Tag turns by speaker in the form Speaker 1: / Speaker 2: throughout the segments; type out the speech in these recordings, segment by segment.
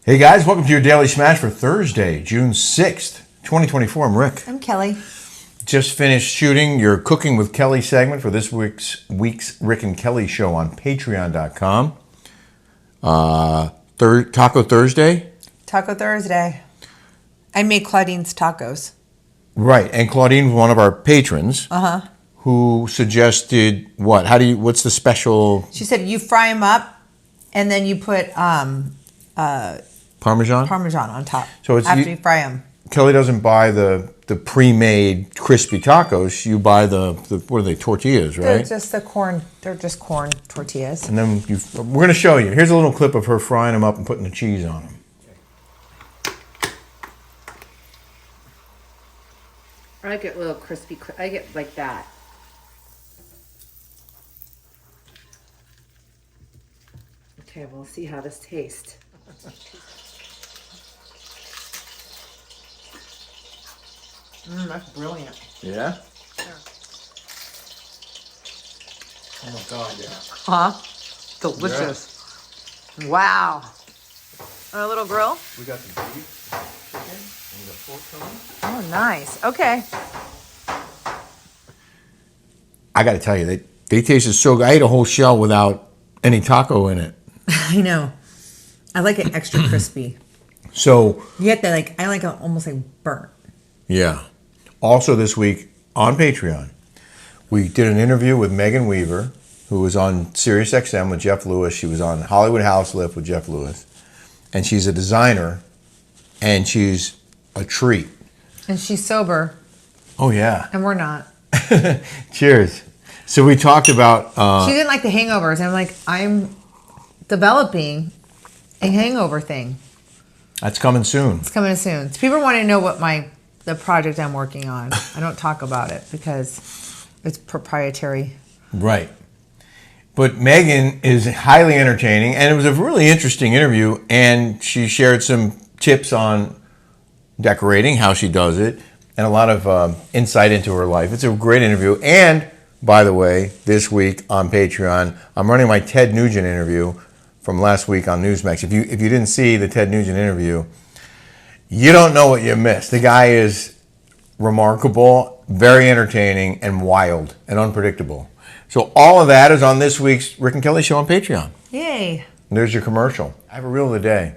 Speaker 1: Hey guys, welcome to your Daily Smash for Thursday, June 6th, 2024. I'm Rick.
Speaker 2: I'm Kelly.
Speaker 1: Just finished shooting your Cooking with Kelly segment for this week's Rick and Kelly show on patreon.com. Taco Thursday.
Speaker 2: Taco Thursday. I made Claudine's tacos.
Speaker 1: Right, and Claudine was one of our patrons. Who suggested what? What's the special?
Speaker 2: She said you fry them up and then you put
Speaker 1: Parmesan?
Speaker 2: Parmesan on top.
Speaker 1: So it's
Speaker 2: after you fry them.
Speaker 1: Kelly doesn't buy the pre-made crispy tacos. You buy the what are they, tortillas, right?
Speaker 2: They're just the corn. They're just corn tortillas.
Speaker 1: And then we're going to show you. Here's a little clip of her frying them up and putting the cheese on them.
Speaker 3: I like it a little crispy. I get like that. Okay, we'll see how this tastes.
Speaker 2: That's brilliant.
Speaker 1: Yeah? Oh my God, yeah.
Speaker 2: Huh? Delicious. Yeah. Wow. On a little grill?
Speaker 1: We got the beef, chicken, and the pork coming.
Speaker 2: Oh, nice. Okay.
Speaker 1: I got to tell you, they tasted so good. I ate a whole shell without any taco in it.
Speaker 2: I know. I like it extra crispy.
Speaker 1: So
Speaker 2: You get that, I like it almost like burnt.
Speaker 1: yeah. Also this week on Patreon, we did an interview with Megan Weaver, who was on Sirius XM with Jeff Lewis. She was on Hollywood House Lift with Jeff Lewis. And she's a designer, and she's a treat.
Speaker 2: And she's sober,
Speaker 1: Oh, yeah.
Speaker 2: and we're not.
Speaker 1: Cheers. So we talked about...
Speaker 2: She didn't like the hangovers. I'm like, I'm developing a hangover thing.
Speaker 1: That's coming soon.
Speaker 2: It's coming soon. So people want to know what the project I'm working on. I don't talk about it because it's proprietary.
Speaker 1: Right. But Megan is highly entertaining, and it was a really interesting interview, and she shared some tips on decorating, how she does it, and a lot of insight into her life. It's a great interview. And, by the way, this week on Patreon, I'm running my Ted Nugent interview from last week on Newsmax. If you didn't see the Ted Nugent interview, you don't know what you missed. The guy is remarkable, very entertaining, and wild and unpredictable. So all of that is on this week's Rick and Kelly show on Patreon.
Speaker 2: Yay.
Speaker 1: And there's your commercial. I have a reel of the day.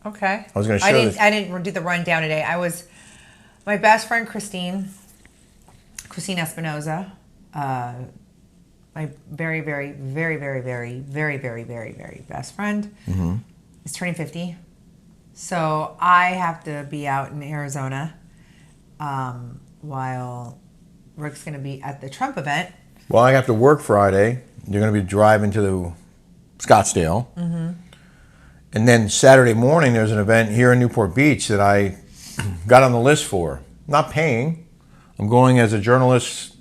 Speaker 2: Okay.
Speaker 1: I was going to show this.
Speaker 2: I didn't do the rundown today. My best friend Christine Espinoza, my very, very, very, very, very, very, very, very, very best friend, is turning 50. So I have to be out in Arizona while Rick's going to be at the Trump event.
Speaker 1: Well, I have to work Friday. You're going to be driving to Scottsdale. And then Saturday morning, there's an event here in Newport Beach that I got on the list for. Not paying. I'm going as a journalist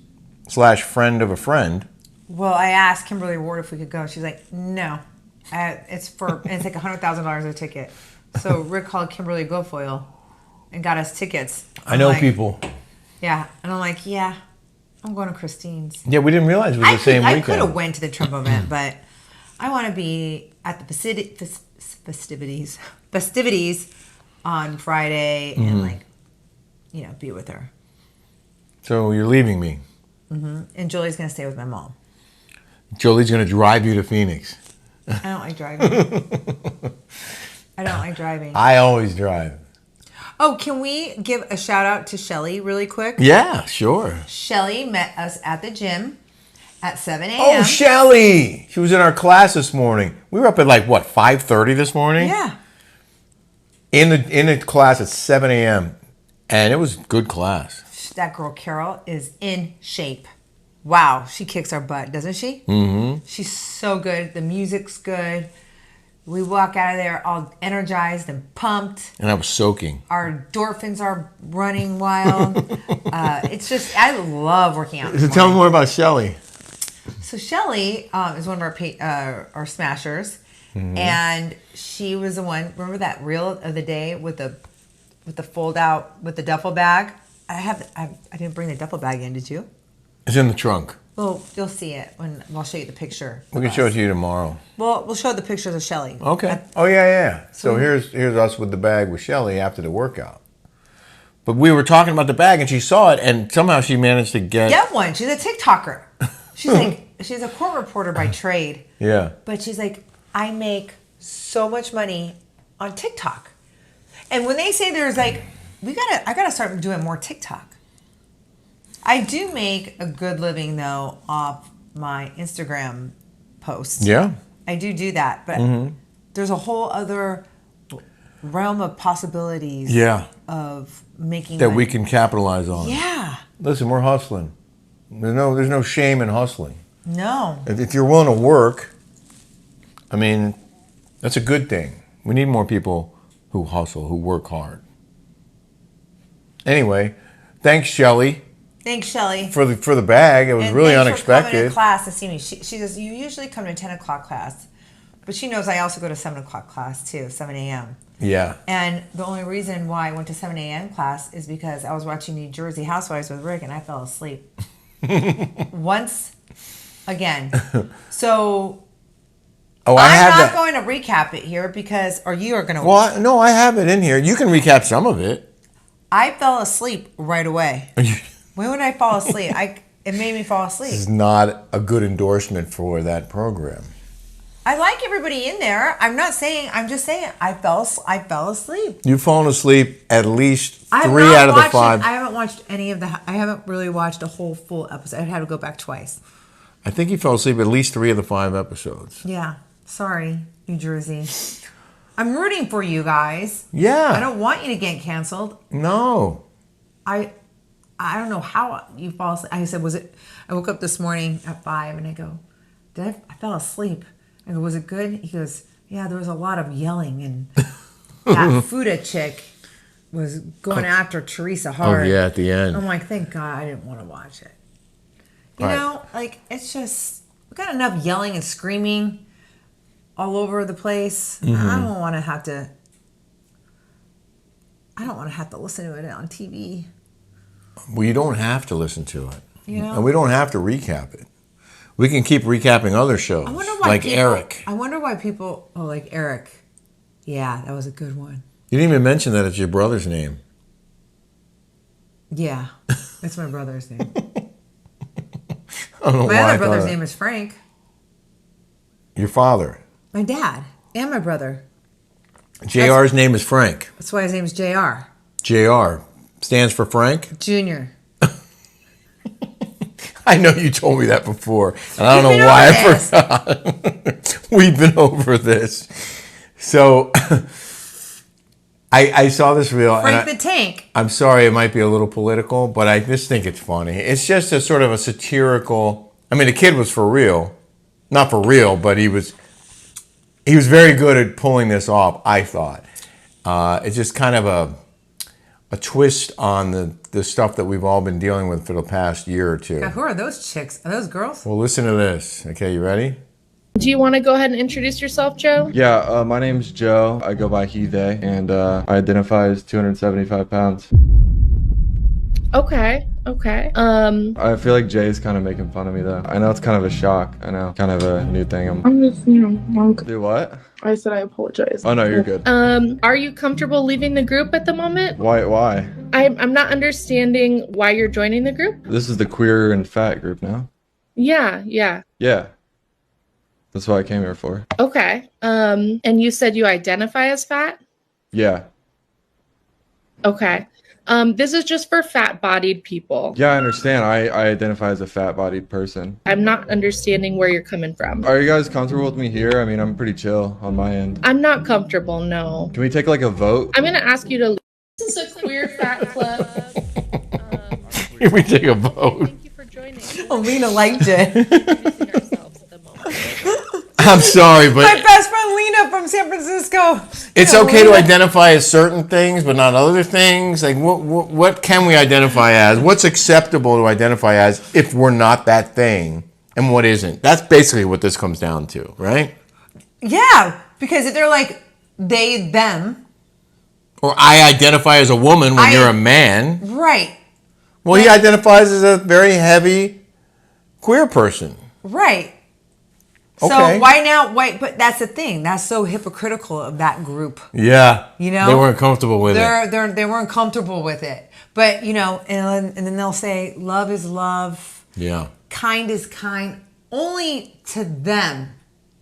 Speaker 1: / friend of a friend.
Speaker 2: Well, I asked Kimberly Ward if we could go. She's like, no. It's like $100,000 a ticket. So Rick called Kimberly Guilfoyle and got us tickets.
Speaker 1: I know people.
Speaker 2: Yeah. And I'm like, yeah, I'm going to Christine's.
Speaker 1: Yeah, we didn't realize it was the same weekend.
Speaker 2: I could have went to the Trump event, but I want to be at the festivities on Friday and be with her.
Speaker 1: So you're leaving me.
Speaker 2: And Julie's going to stay with my mom.
Speaker 1: Jolie's going to drive you to Phoenix.
Speaker 2: I don't like driving.
Speaker 1: I always drive.
Speaker 2: Oh, can we give a shout out to Shelly really quick?
Speaker 1: Yeah, sure.
Speaker 2: Shelly met us at the gym at 7 a.m.
Speaker 1: Oh, Shelly! She was in our class this morning. We were up at 5:30 this morning?
Speaker 2: Yeah.
Speaker 1: In the class at 7 a.m. And it was a good class.
Speaker 2: That girl Carol is in shape. Wow, she kicks our butt, doesn't she?
Speaker 1: Mm-hmm.
Speaker 2: She's so good. The music's good. We walk out of there all energized and pumped.
Speaker 1: And I was soaking.
Speaker 2: Our endorphins are running wild. It's just, I love working out.
Speaker 1: So tell me more about Shelly.
Speaker 2: So Shelly is one of our smashers, and she was the one. Remember that reel of the day with the fold out with the duffel bag? I didn't bring the duffel bag in. Did you?
Speaker 1: It's in the trunk.
Speaker 2: Well, you'll see it when I'll show you the picture.
Speaker 1: We can show it to you tomorrow.
Speaker 2: Well, we'll show the pictures of Shelly.
Speaker 1: Okay. Oh, yeah. So here's us with the bag with Shelly after the workout. But we were talking about the bag, and she saw it, and somehow she managed to get
Speaker 2: one. She's a TikToker. She's like, she's a court reporter by trade.
Speaker 1: Yeah.
Speaker 2: But she's like, I make so much money on TikTok. And when they say there's like, I gotta start doing more TikTok. I do make a good living though off my Instagram posts.
Speaker 1: Yeah.
Speaker 2: I do that, but there's a whole other realm of possibilities.
Speaker 1: Yeah.
Speaker 2: Of making
Speaker 1: that
Speaker 2: money.
Speaker 1: we can capitalize on.
Speaker 2: Yeah.
Speaker 1: Listen, we're hustling. There's no shame in hustling.
Speaker 2: No.
Speaker 1: If you're willing to work, I mean, that's a good thing. We need more people who hustle, who work hard. Anyway, thanks, Shelly.
Speaker 2: Thanks, Shelly.
Speaker 1: For the bag. It was
Speaker 2: And
Speaker 1: really
Speaker 2: thanks
Speaker 1: unexpected.
Speaker 2: For coming to class to see me. She says, you usually come to 10 o'clock class. But she knows I also go to 7 o'clock class too, 7 a.m.
Speaker 1: Yeah.
Speaker 2: And the only reason why I went to 7 a.m. class is because I was watching New Jersey Housewives with Rick and I fell asleep. Once again. So
Speaker 1: I'm
Speaker 2: not going to recap it here because, or you are going to.
Speaker 1: Well, no, I have it in here. You can recap some of it.
Speaker 2: I fell asleep right away. When would I fall asleep? It made me fall asleep.
Speaker 1: This is not a good endorsement for that program.
Speaker 2: I like everybody in there. I'm just saying I fell asleep.
Speaker 1: You've fallen asleep at least 3
Speaker 2: I
Speaker 1: out of the 5.
Speaker 2: I haven't watched I haven't really watched a whole full episode. I had to go back twice.
Speaker 1: I think you fell asleep at least 3 of the 5 episodes.
Speaker 2: Yeah. Sorry, New Jersey. I'm rooting for you guys.
Speaker 1: Yeah.
Speaker 2: I don't want you to get canceled.
Speaker 1: No.
Speaker 2: I don't know how you fall asleep. I said, I woke up this morning at 5 and I go, I fell asleep. I go, was it good? He goes, yeah, there was a lot of yelling and that Fuda chick was going after Teresa hard.
Speaker 1: Oh, yeah, at the end.
Speaker 2: I'm like, thank God I didn't want to watch it. You know, like, it's just, we got enough yelling and screaming all over the place. I don't want to have to listen to it on TV.
Speaker 1: Well, you don't have to listen to it.
Speaker 2: You know?
Speaker 1: And we don't have to recap it. We can keep recapping other shows, like Eric.
Speaker 2: I wonder why people, like Eric. Yeah, that was a good one.
Speaker 1: You didn't even mention that it's your brother's name.
Speaker 2: Yeah, that's my brother's name.
Speaker 1: I don't know
Speaker 2: My
Speaker 1: why
Speaker 2: other
Speaker 1: I
Speaker 2: brother's
Speaker 1: thought
Speaker 2: name is Frank.
Speaker 1: Your father.
Speaker 2: My dad and my brother.
Speaker 1: JR's name is Frank.
Speaker 2: That's why his name is JR.
Speaker 1: JR stands for Frank?
Speaker 2: Junior.
Speaker 1: I know you told me that before, and I don't know why I forgot. We've been over this. So I saw this reel.
Speaker 2: Frank the Tank.
Speaker 1: I'm sorry, it might be a little political, but I just think it's funny. It's just a sort of a satirical. I mean, the kid was for real, not for real, but he was very good at pulling this off. I thought it's just kind of a twist on the stuff that we've all been dealing with for the past year or two.
Speaker 2: God, who are those chicks? Are those girls?
Speaker 1: Well, listen to this. Okay, you ready?
Speaker 4: Do you want to go ahead and introduce yourself, Joe?
Speaker 5: Yeah, my name's Joe. I go by he, they, and I identify as 275 pounds.
Speaker 4: Okay.
Speaker 5: I feel like Jay's kind of making fun of me, though. I know it's kind of a shock. I know. Kind of a new thing.
Speaker 6: I'm just, drunk.
Speaker 5: Do what?
Speaker 6: I said I apologize.
Speaker 5: Oh, no, you're good.
Speaker 4: Are you comfortable leaving the group at the moment?
Speaker 5: Why?
Speaker 4: I'm not understanding why you're joining the group.
Speaker 5: This is the queer and fat group now?
Speaker 4: Yeah.
Speaker 5: Yeah. That's what I came here for.
Speaker 4: Okay. And you said you identify as fat?
Speaker 5: Yeah.
Speaker 4: Okay. This is just for fat-bodied people.
Speaker 5: Yeah, I understand. I identify as a fat-bodied person.
Speaker 4: I'm not understanding where you're coming from.
Speaker 5: Are you guys comfortable with me here? I mean, I'm pretty chill on my end.
Speaker 4: I'm not comfortable, no.
Speaker 5: Can we take like a vote?
Speaker 4: I'm going to ask you to leave. This is a queer fat club.
Speaker 1: Can we take a vote?
Speaker 4: Thank you for joining.
Speaker 2: Lena liked it.
Speaker 4: Introducing ourselves at the moment.
Speaker 1: I'm sorry,
Speaker 2: My
Speaker 1: but
Speaker 2: best friend Lena from San Francisco.
Speaker 1: it's okay to identify as certain things, but not other things. Like, what can we identify as? What's acceptable to identify as if we're not that thing? And what isn't? That's basically what this comes down to, right?
Speaker 2: Yeah, because if they're like they, them.
Speaker 1: Or I identify as a woman when you're a man.
Speaker 2: Right.
Speaker 1: Well, he identifies as a very heavy queer person.
Speaker 2: Right. So
Speaker 1: Okay.
Speaker 2: why now? Why? But that's the thing. That's so hypocritical of that group.
Speaker 1: Yeah.
Speaker 2: You know,
Speaker 1: they weren't comfortable with it.
Speaker 2: They weren't comfortable with it. But and then they'll say, "Love is love.
Speaker 1: Yeah.
Speaker 2: Kind is kind." Only to them.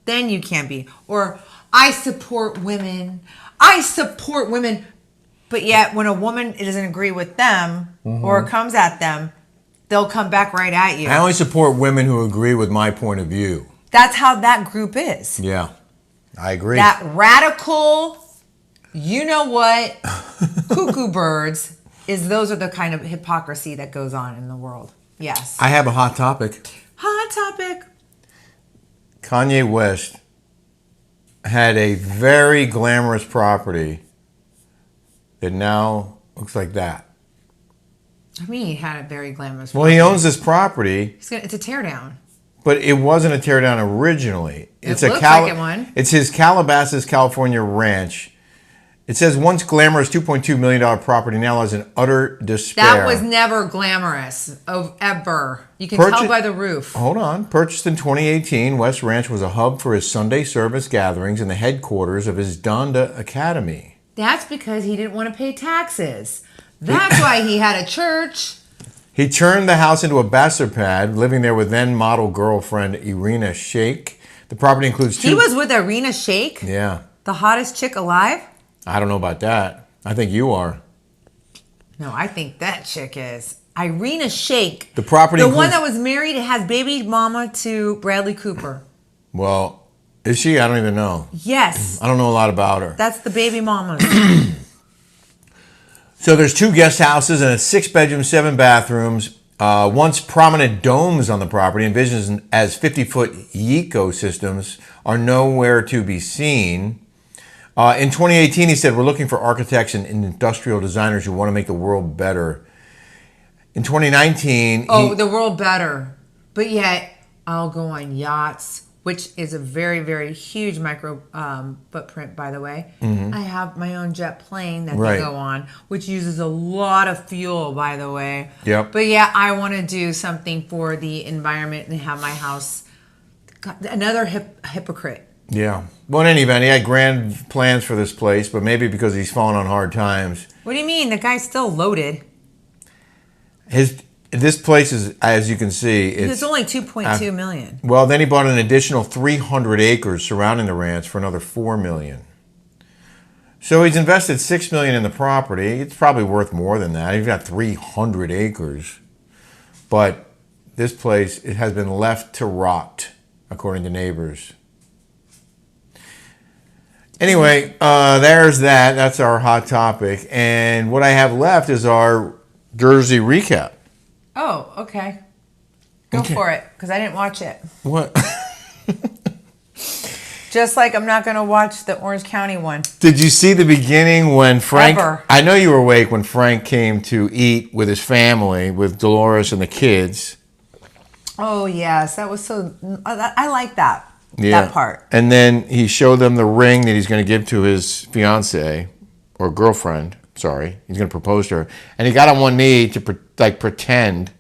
Speaker 2: Then you can't be. Or I support women. I support women. But yet, when a woman doesn't agree with them or comes at them, they'll come back right at you.
Speaker 1: I only support women who agree with my point of view.
Speaker 2: That's how that group is.
Speaker 1: Yeah, I agree.
Speaker 2: That radical, you know what, cuckoo birds those are the kind of hypocrisy that goes on in the world. Yes.
Speaker 1: I have a hot topic.
Speaker 2: Hot topic.
Speaker 1: Kanye West had a very glamorous property that now looks like that.
Speaker 2: I mean, he had a very glamorous.
Speaker 1: Well, he owns this property.
Speaker 2: It's a teardown.
Speaker 1: But it wasn't a teardown originally.
Speaker 2: It looks like it one.
Speaker 1: It's his Calabasas, California ranch. It says once glamorous $2.2 million property now lies in utter despair.
Speaker 2: That was never glamorous ever. You can tell by the roof.
Speaker 1: Hold on. Purchased in 2018, West Ranch was a hub for his Sunday service gatherings and the headquarters of his Donda Academy.
Speaker 2: That's because he didn't want to pay taxes. That's why he had a church.
Speaker 1: He turned the house into a bachelor pad, living there with then model girlfriend Irina Shayk. The property includes
Speaker 2: He was with Irina Shayk?
Speaker 1: Yeah.
Speaker 2: The hottest chick alive?
Speaker 1: I don't know about that. I think you are.
Speaker 2: No, I think that chick is. Irina Shayk.
Speaker 1: The property
Speaker 2: The
Speaker 1: includes...
Speaker 2: one that was married and has baby mama to Bradley Cooper.
Speaker 1: Well, is she? I don't even know.
Speaker 2: Yes.
Speaker 1: I don't know a lot about her.
Speaker 2: That's the baby mama.
Speaker 1: So there's 2 guest houses and a 6-bedroom, 7 bathrooms. Once prominent domes on the property, envisioned as 50-foot ecosystems, are nowhere to be seen. In 2018, he said, we're looking for architects and industrial designers who want to make the world better. In 2019...
Speaker 2: the world better. But yet, I'll go on yachts, which is a very, very huge micro footprint, by the way. Mm-hmm. I have my own jet plane that they go on, which uses a lot of fuel, by the way.
Speaker 1: Yep.
Speaker 2: But yeah, I want to do something for the environment and have my house... God, another hypocrite.
Speaker 1: Yeah. Well, in any event, he had grand plans for this place, but maybe because he's fallen on hard times.
Speaker 2: What do you mean? The guy's still loaded.
Speaker 1: This place is, as you can see,
Speaker 2: It's only $2.2 million.
Speaker 1: Well, then he bought an additional 300 acres surrounding the ranch for another $4 million. So he's invested $6 million in the property. It's probably worth more than that. He's got 300 acres. But this place, it has been left to rot, according to neighbors. Anyway, there's that. That's our hot topic. And what I have left is our Jersey recap.
Speaker 2: Oh, okay. Go for it, because I didn't watch it.
Speaker 1: What?
Speaker 2: Just like I'm not going to watch the Orange County one.
Speaker 1: Did you see the beginning when Frank...
Speaker 2: Ever.
Speaker 1: I know you were awake when Frank came to eat with his family, with Dolores and the kids.
Speaker 2: Oh, yes. That was so... I like that. Yeah. That part.
Speaker 1: And then he showed them the ring that he's going to give to his fiance or girlfriend. Sorry. He's going to propose to her. And he got on one knee to pretend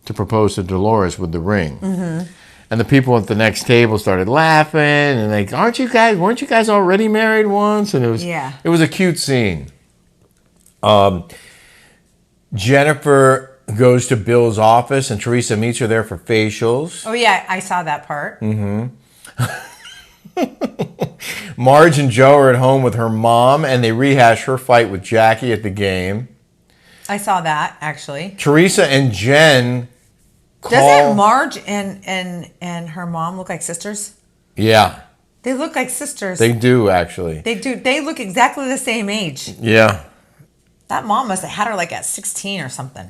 Speaker 1: to propose to Dolores with the ring. Mm-hmm. And the people at the next table started laughing and like, weren't you guys already married once? And it was a cute scene. Jennifer goes to Bill's office and Teresa meets her there for facials.
Speaker 2: Oh yeah, I saw that part.
Speaker 1: Mm-hmm. Marge and Joe are at home with her mom and they rehash her fight with Jackie at the game.
Speaker 2: I saw that, actually.
Speaker 1: Teresa and Jen
Speaker 2: Doesn't Marge and her mom look like sisters?
Speaker 1: Yeah.
Speaker 2: They look like sisters.
Speaker 1: They do, actually.
Speaker 2: They do. They look exactly the same age.
Speaker 1: Yeah.
Speaker 2: That mom must have had her like at 16 or something.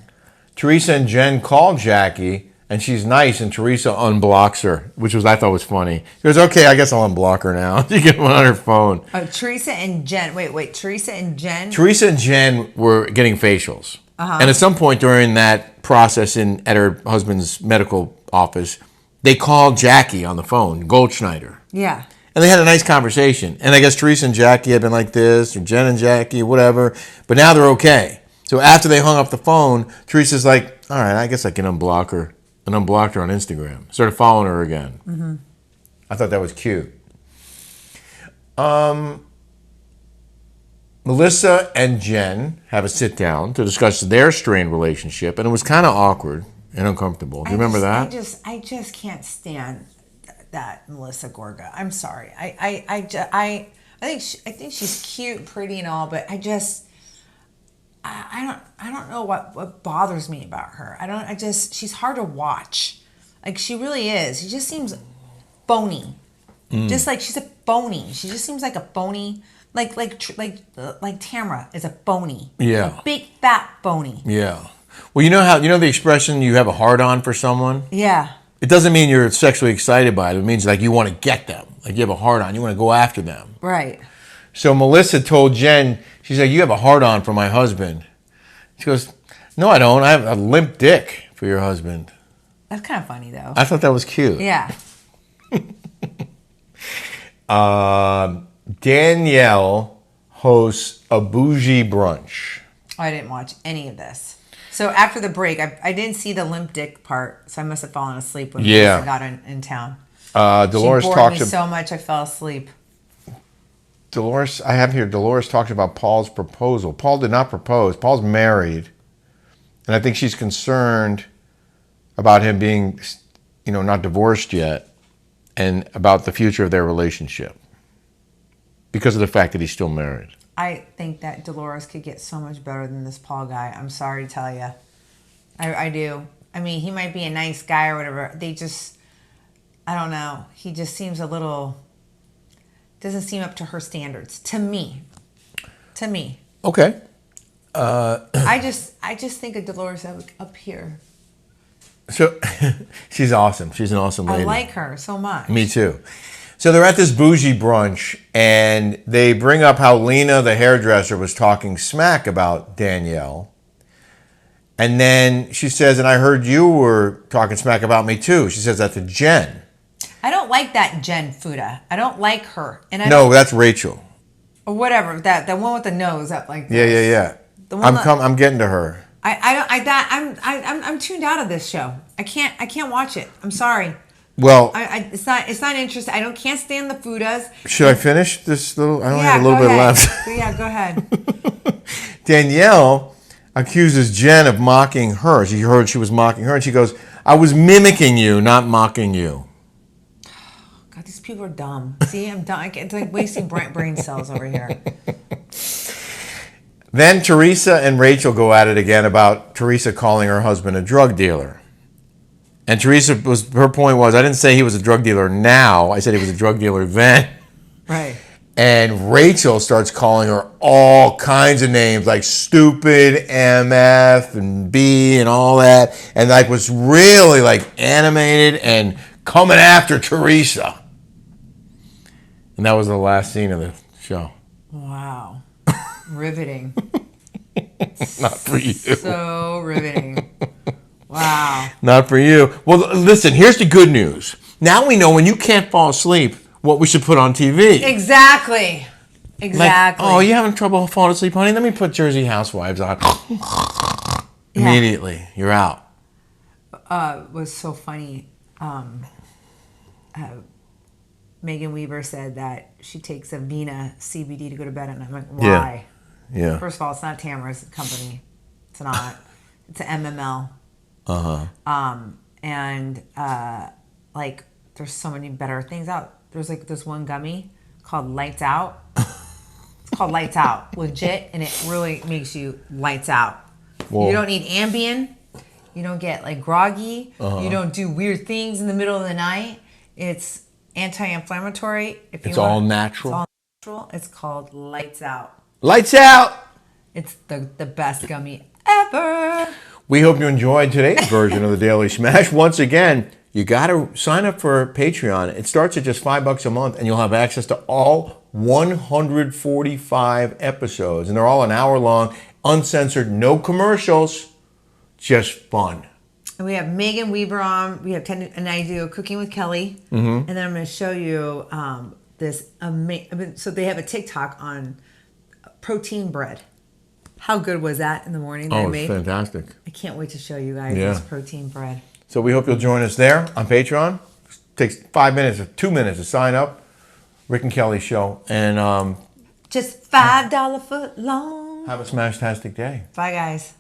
Speaker 1: Teresa and Jen call Jackie, and she's nice, and Teresa unblocks her, which I thought was funny. She goes, okay, I guess I'll unblock her now. She get one on her phone.
Speaker 2: Oh, Teresa and Jen. Wait. Teresa and Jen?
Speaker 1: Teresa and Jen were getting facials. Uh-huh. And at some point during that process at her husband's medical office, they called Jackie on the phone, Goldschneider.
Speaker 2: Yeah.
Speaker 1: And they had a nice conversation. And I guess Teresa and Jackie had been like this, or Jen and Jackie, whatever. But now they're okay. So after they hung up the phone, Teresa's like, all right, I guess I can unblock her. and unblocked her on Instagram. Started following her again. Mm-hmm. I thought that was cute. Melissa and Jen have a sit down to discuss their strained relationship, and it was kind of awkward and uncomfortable. Do you remember that?
Speaker 2: I just can't stand that Melissa Gorga. I'm sorry. I think she's cute, and pretty, and all, but I don't know what bothers me about her. She's hard to watch. Like, she really is. She just seems phony. Just like she's a phony. She just seems like a phony. Like Tamra is a phony.
Speaker 1: Yeah.
Speaker 2: A big fat phony.
Speaker 1: Yeah. Well, you know the expression you have a hard on for someone?
Speaker 2: Yeah.
Speaker 1: It doesn't mean you're sexually excited by it. It means like you want to get them. Like you have a hard on. You want to go after them.
Speaker 2: Right.
Speaker 1: So Melissa told Jen, she's like, you have a hard on for my husband. She goes, no, I don't. I have a limp dick for your husband.
Speaker 2: That's kind of funny, though.
Speaker 1: I thought that was cute.
Speaker 2: Yeah.
Speaker 1: Danielle hosts a bougie brunch.
Speaker 2: Oh, I didn't watch any of this. So after the break, I didn't see the limp dick part, so I must have fallen asleep when I got in town.
Speaker 1: Dolores
Speaker 2: she bored
Speaker 1: talked
Speaker 2: me so much I fell asleep.
Speaker 1: Dolores talked about Paul's proposal. Paul did not propose. Paul's married. And I think she's concerned about him being, not divorced yet and about the future of their relationship because of the fact that he's still married.
Speaker 2: I think that Dolores could get so much better than this Paul guy. I'm sorry to tell you. I do. I mean, he might be a nice guy or whatever. I don't know. He just seems doesn't seem up to her standards. To me.
Speaker 1: Okay.
Speaker 2: I just think of Dolores up here.
Speaker 1: So she's awesome. She's an awesome lady.
Speaker 2: I like her so much.
Speaker 1: Me too. So they're at this bougie brunch, and they bring up how Lena, the hairdresser, was talking smack about Danielle. And then she says, and I heard you were talking smack about me too. She says that to Jen.
Speaker 2: I don't like that Jen Fuda. I don't like her. And
Speaker 1: No, that's Rachel.
Speaker 2: Or whatever. The one with the nose up like
Speaker 1: Yeah.
Speaker 2: this. The one
Speaker 1: I'm getting to her.
Speaker 2: I'm tuned out of this show. I can't watch it. I'm sorry.
Speaker 1: Well,
Speaker 2: it's not interesting. Can't stand the Fudas.
Speaker 1: should I finish this little? I only have a little bit left.
Speaker 2: Yeah, go ahead.
Speaker 1: Danielle accuses Jen of mocking her. She heard she was mocking her, and she goes, "I was mimicking you, not mocking you."
Speaker 2: God, these people are dumb. See, I'm dumb. It's like wasting brain cells over here.
Speaker 1: Then Teresa and Rachel go at it again about Teresa calling her husband a drug dealer. And her point was, I didn't say he was a drug dealer now. I said he was a drug dealer then.
Speaker 2: Right.
Speaker 1: And Rachel starts calling her all kinds of names, like stupid, MF, and B, and all that. And was really animated and coming after Teresa. And that was the last scene of the show.
Speaker 2: Wow. Riveting.
Speaker 1: Not for you.
Speaker 2: So riveting. Wow.
Speaker 1: Not for you. Well, listen, here's the good news. Now we know when you can't fall asleep what we should put on TV.
Speaker 2: Exactly.
Speaker 1: Oh, you having trouble falling asleep, honey? Let me put Jersey Housewives on. Immediately, you're out.
Speaker 2: Was so funny. Megan Weaver said that she takes a Vina CBD to go to bed, and I'm like, why?
Speaker 1: Yeah.
Speaker 2: First of all, it's not Tamara's company. It's not. It's an MML. And there's so many better things out. There's this one gummy called Lights Out. It's called Lights Out, legit, and it really makes you lights out. Whoa. You don't need Ambien. You don't get groggy. You don't do weird things in the middle of the night. It's anti-inflammatory.
Speaker 1: It's all natural.
Speaker 2: It's all natural. It's called Lights Out.
Speaker 1: Lights out.
Speaker 2: It's the best gummy ever.
Speaker 1: We hope you enjoyed today's version of the Daily Smash. Once again, you got to sign up for Patreon. It starts at just $5 a month, and you'll have access to all 145 episodes. And they're all an hour long, uncensored, no commercials, just fun.
Speaker 2: And we have Megan Weaver on. We have and I do Cooking with Kelly. And then I'm going to show you this amazing. So they have a TikTok on protein bread. How good was that in the morning that I made?
Speaker 1: Oh, it's fantastic.
Speaker 2: I can't wait to show you guys this protein bread.
Speaker 1: So we hope you'll join us there on Patreon. It takes 5 minutes or 2 minutes to sign up. Rick and Kelly Show. And
Speaker 2: Just $5 foot long.
Speaker 1: have a smash-tastic day.
Speaker 2: Bye, guys.